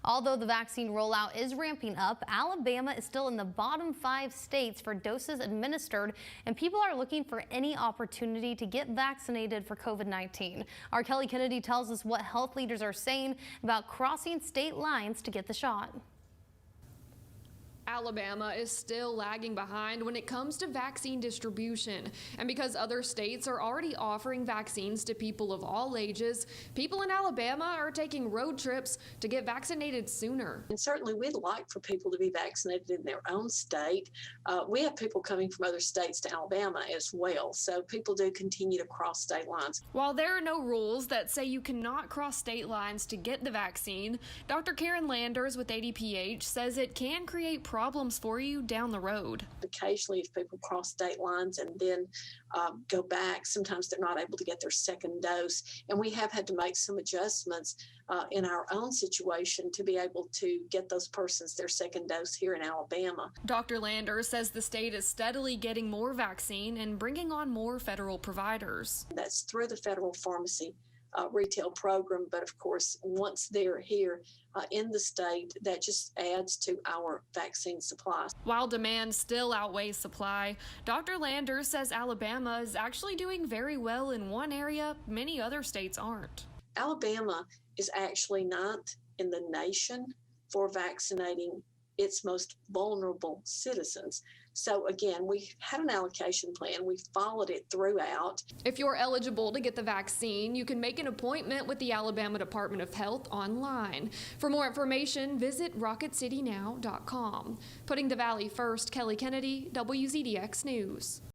Although the vaccine rollout is ramping up, Alabama is still in the bottom 5 states for doses administered, and people are looking for any opportunity to get vaccinated for COVID-19. Our Kelly Kennedy tells us what health leaders are saying about crossing state lines to get the shot. Alabama is still lagging behind when it comes to vaccine distribution. And because other states are already offering vaccines to people of all ages, people in Alabama are taking road trips to get vaccinated sooner. And certainly we'd like for people to be vaccinated in their own state. We have people coming from other states to Alabama as well, so people do continue to cross state lines. While there are no rules that say you cannot cross state lines to get the vaccine, Dr. Karen Landers with ADPH says it can create problems for you down the road. Occasionally, if people cross state lines and then go back, sometimes they're not able to get their second dose. And we have had to make some adjustments in our own situation to be able to get those persons their second dose here in Alabama. Dr. Landers says the state is steadily getting more vaccine and bringing on more federal providers. That's through the federal pharmacy retail program, but of course, once they're here in the state, that just adds to our vaccine supplies. While demand still outweighs supply, Dr. Landers says Alabama is actually doing very well in one area many other states aren't. Alabama is actually ninth in the nation for vaccinating its most vulnerable citizens. So again, we had an allocation plan. We followed it throughout. If you're eligible to get the vaccine, you can make an appointment with the Alabama Department of Health online. For more information, visit rocketcitynow.com. Putting the Valley first, Kelly Kennedy, WZDX News.